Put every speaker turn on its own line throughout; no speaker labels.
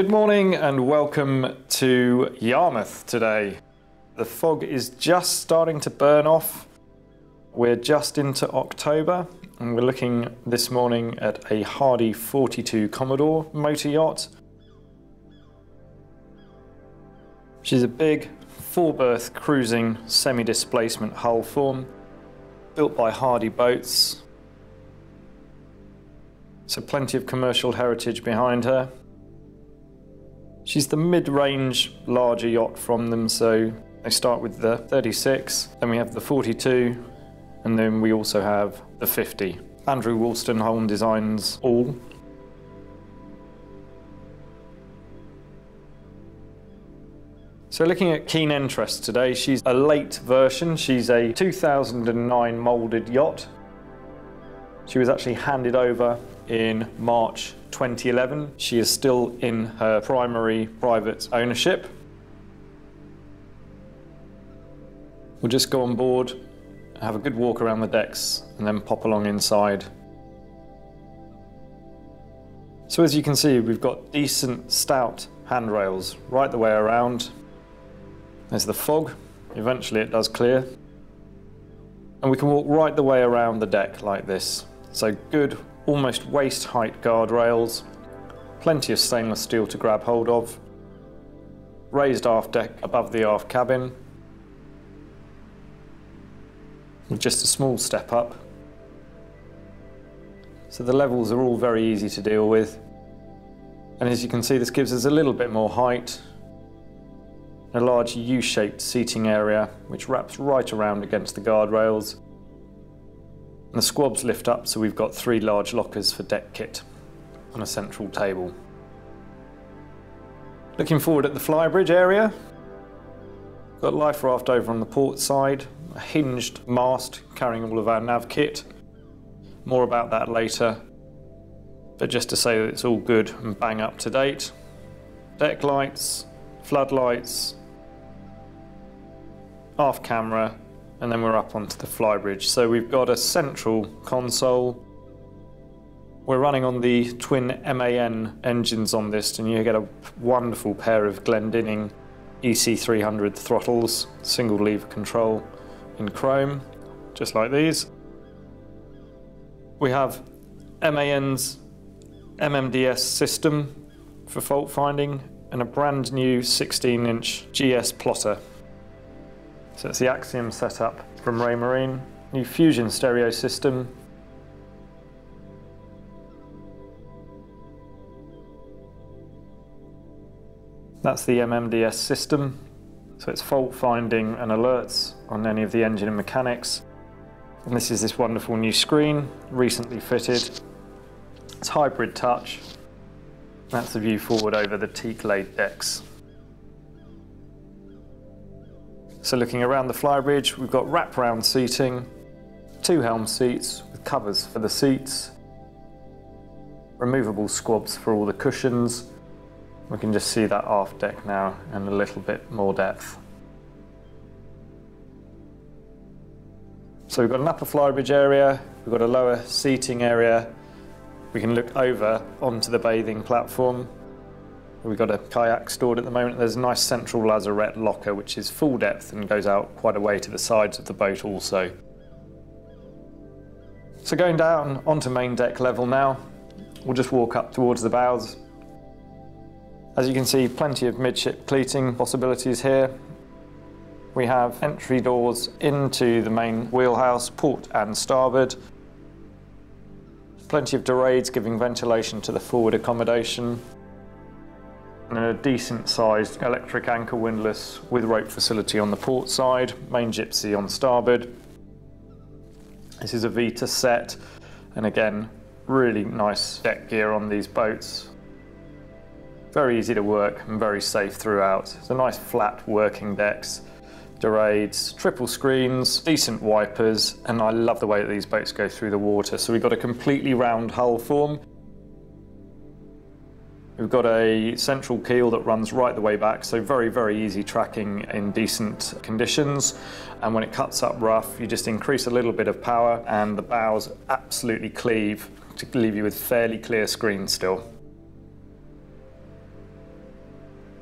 Good morning and welcome to Yarmouth today. The fog is just starting to burn off. We're just into October and we're looking this morning at a Hardy 42 Commodore motor yacht. She's a big four-berth cruising semi-displacement hull form built by Hardy boats. So plenty of commercial heritage behind her. She's the mid-range larger yacht from them, so they start with the 36, then we have the 42, and then we also have the 50. Andrew Wollstonholme designs all. So looking at keen interest today, she's a late version. She's a 2009 moulded yacht. She was actually handed over in March 2011. She is still in her primary private ownership. We'll just go on board, have a good walk around the decks, and then pop along inside. So as you can see, we've got decent stout handrails right the way around. There's the fog. Eventually it does clear. And we can walk right the way around the deck like this. So good, almost waist height guardrails, plenty of stainless steel to grab hold of, raised aft deck above the aft cabin, with just a small step up. So the levels are all very easy to deal with. And as you can see, this gives us a little bit more height, a large U-shaped seating area which wraps right around against the guardrails. And the squabs lift up, so we've got 3 large lockers for deck kit on a central table. Looking forward at the flybridge area, got life raft over on the port side, a hinged mast carrying all of our nav kit. More about that later, but just to say that it's all good and bang up to date. Deck lights, floodlights, aft camera, and then we're up onto the flybridge. So we've got a central console. We're running on the twin MAN engines on this, and you get a wonderful pair of Glendinning EC300 throttles, single lever control in chrome, just like these. We have MAN's MMDS system for fault finding and a brand new 16-inch GS plotter. So it's the Axiom setup from Raymarine, new Fusion stereo system. That's the MMDS system, so it's fault finding and alerts on any of the engine and mechanics. And this is this wonderful new screen, recently fitted. It's hybrid touch. That's the view forward over the teak-laid decks. So looking around the flybridge, we've got wrap-round seating, 2 helm seats with covers for the seats, removable squabs for all the cushions. We can just see that aft deck now and a little bit more depth. So we've got an upper flybridge area, we've got a lower seating area. We can look over onto the bathing platform. We've got a kayak stored at the moment. There's a nice central lazarette locker which is full depth and goes out quite a way to the sides of the boat also. So going down onto main deck level now, we'll just walk up towards the bows. As you can see, plenty of midship cleating possibilities here. We have entry doors into the main wheelhouse, port and starboard. Plenty of dorades giving ventilation to the forward accommodation. And a decent sized electric anchor windlass with rope facility on the port side, main gypsy on starboard. This is a Vita set, and again, really nice deck gear on these boats. Very easy to work and very safe throughout. It's a nice flat working decks, dorades, triple screens, decent wipers, and I love the way that these boats go through the water. So we've got a completely round hull form. We've got a central keel that runs right the way back, so very, very easy tracking in decent conditions. And when it cuts up rough, you just increase a little bit of power and the bows absolutely cleave to leave you with fairly clear screens still.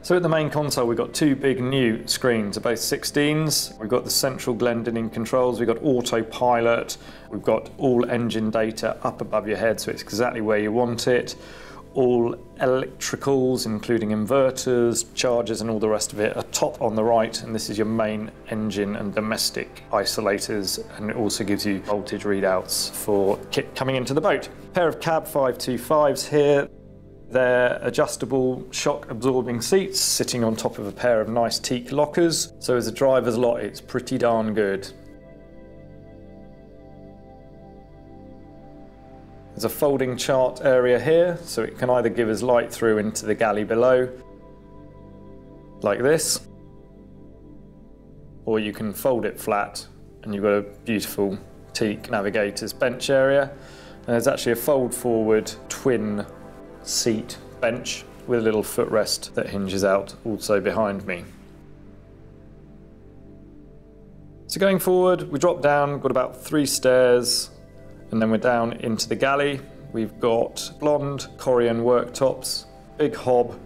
So at the main console we've got two big new screens, they're both 16s. We've got the central Glendinning controls, we've got autopilot, we've got all engine data up above your head so it's exactly where you want it. All electricals, including inverters, chargers and all the rest of it, are top on the right, and this is your main engine and domestic isolators, and it also gives you voltage readouts for kit coming into the boat. Pair of cab 525s here. They're adjustable shock absorbing seats sitting on top of a pair of nice teak lockers, so as a driver's lot it's pretty darn good. There's a folding chart area here, so it can either give us light through into the galley below, like this, or you can fold it flat and you've got a beautiful teak navigator's bench area. And there's actually a fold forward twin seat bench with a little footrest that hinges out also behind me. So going forward, we drop down, got about 3 stairs, and then we're down into the galley. We've got blonde Corian worktops, big hob,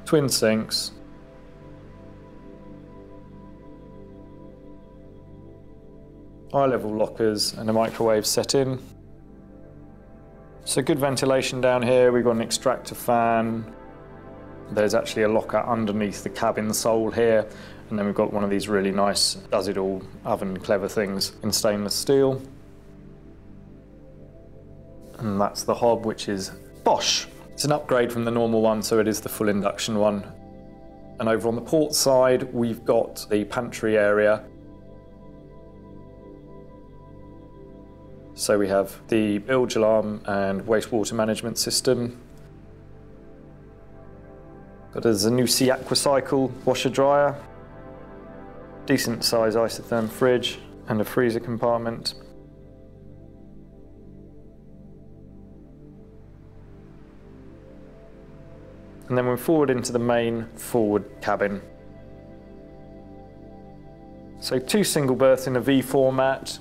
twin sinks, eye-level lockers and a microwave set in. So good ventilation down here. We've got an extractor fan. There's actually a locker underneath the cabin sole here. And then we've got one of these really nice does-it-all oven clever things in stainless steel. And that's the hob, which is Bosch. It's an upgrade from the normal one, so it is the full induction one. And over on the port side, we've got the pantry area. So we have the bilge alarm and wastewater management system. Got a Zanussi Aquacycle washer dryer, decent size isotherm fridge and a freezer compartment. And then we're forward into the main forward cabin. So 2 single berths in a V format.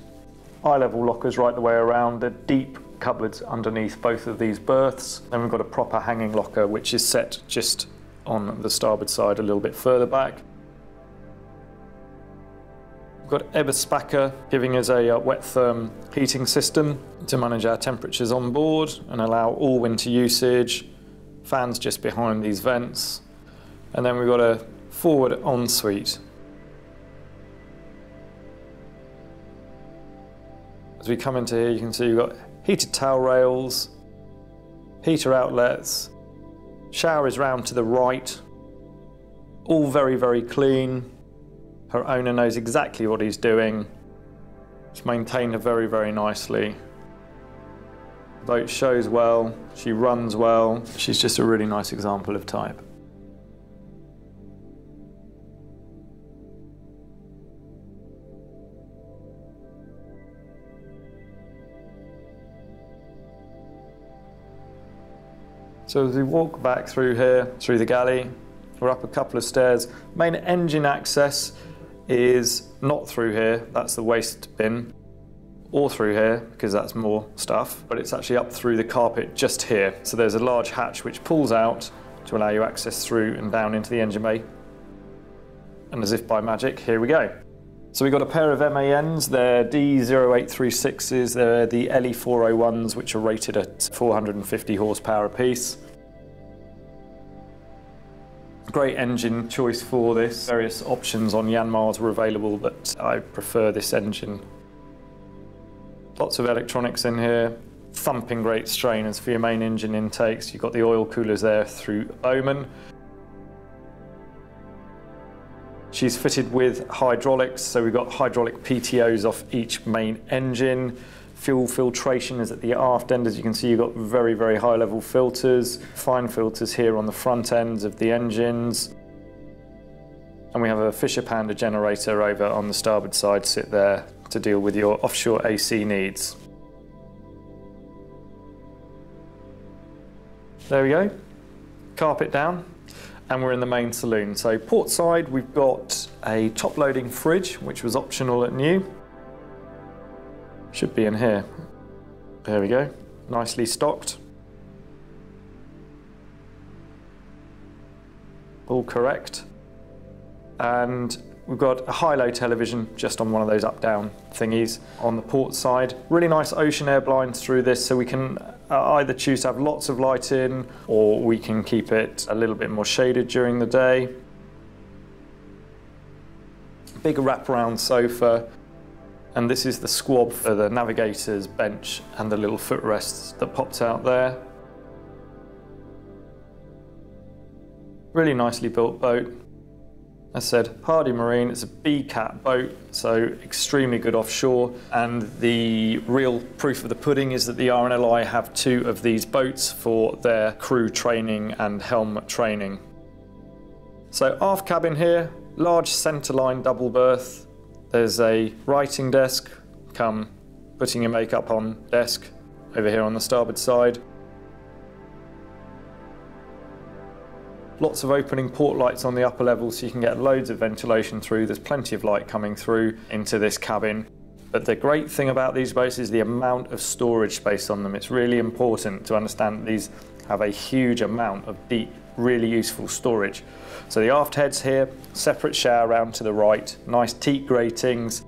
Eye-level lockers right the way around, the deep cupboards underneath both of these berths. Then we've got a proper hanging locker which is set just on the starboard side a little bit further back. We've got Eberspacher giving us a wet therm heating system to manage our temperatures on board and allow all winter usage. Fans just behind these vents. And then we've got a forward ensuite. As we come into here, you can see you've got heated towel rails, heater outlets, shower is round to the right, all very, very clean. Her owner knows exactly what he's doing. It's maintained very, very nicely. The boat shows well, she runs well. She's just a really nice example of type. So as we walk back through here, through the galley, we're up a couple of stairs. Main engine access is not through here, that's the waste bin, or through here, because that's more stuff, but it's actually up through the carpet just here. So there's a large hatch which pulls out to allow you access through and down into the engine bay. And as if by magic, here we go. So we've got a pair of MANs, they're D0836s, they're the LE401s which are rated at 450 horsepower apiece. Great engine choice for this. Various options on Yanmars were available, but I prefer this engine. Lots of electronics in here, thumping great strainers for your main engine intakes. You've got the oil coolers there through Bowman. She's fitted with hydraulics, so we've got hydraulic PTOs off each main engine. Fuel filtration is at the aft end. As you can see, you've got very, very high level filters, fine filters here on the front ends of the engines. And we have a Fisher Pounder generator over on the starboard side, sit there to deal with your offshore AC needs. There we go, carpet down. And we're in the main saloon. So port side, we've got a top loading fridge, which was optional at new. Should be in here. There we go, nicely stocked. all correct. And we've got a high-low television just on one of those up-down thingies on the port side. Really nice ocean air blinds through this, so we can either choose to have lots of light in, or we can keep it a little bit more shaded during the day. Big wraparound sofa, and this is the squab for the navigator's bench and the little footrests that popped out there. Really nicely built boat. As I said, Hardy Marine, it's a B-cat boat, so extremely good offshore, and the real proof of the pudding is that the RNLI have 2 of these boats for their crew training and helm training. So aft cabin here, large centerline double berth. There's a writing desk, come putting your makeup on desk over here on the starboard side. Lots of opening port lights on the upper level, so you can get loads of ventilation through. There's plenty of light coming through into this cabin. But the great thing about these boats is the amount of storage space on them. It's really important to understand that these have a huge amount of deep, really useful storage. So the aft heads here, separate shower round to the right, nice teak gratings.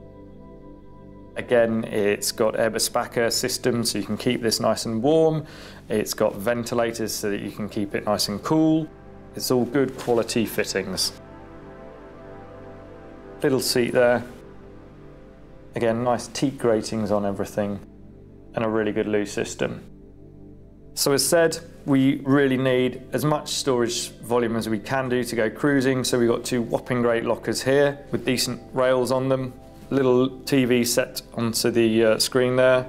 Again, it's got Eberspacher system, so you can keep this nice and warm. It's got ventilators so that you can keep it nice and cool. It's all good quality fittings. Little seat there. Again, nice teak gratings on everything, and a really good loo system. So as said, we really need as much storage volume as we can do to go cruising. So we've got 2 whopping great lockers here with decent rails on them. Little TV set onto the screen there.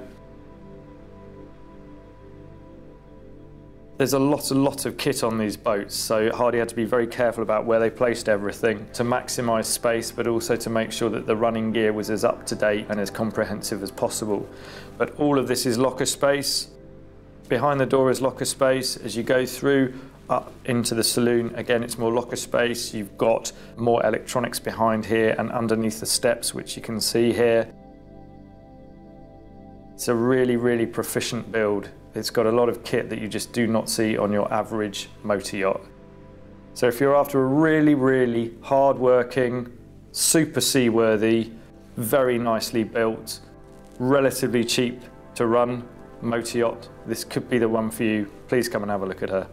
There's a lot of kit on these boats, so Hardy had to be very careful about where they placed everything to maximise space, but also to make sure that the running gear was as up to date and as comprehensive as possible. But all of this is locker space. Behind the door is locker space. As you go through up into the saloon, again, it's more locker space. You've got more electronics behind here and underneath the steps, which you can see here. It's a really proficient build. It's got a lot of kit that you just do not see on your average motor yacht. So if you're after a really hard-working, super seaworthy, very nicely built, relatively cheap to run motor yacht, this could be the one for you. Please come and have a look at her.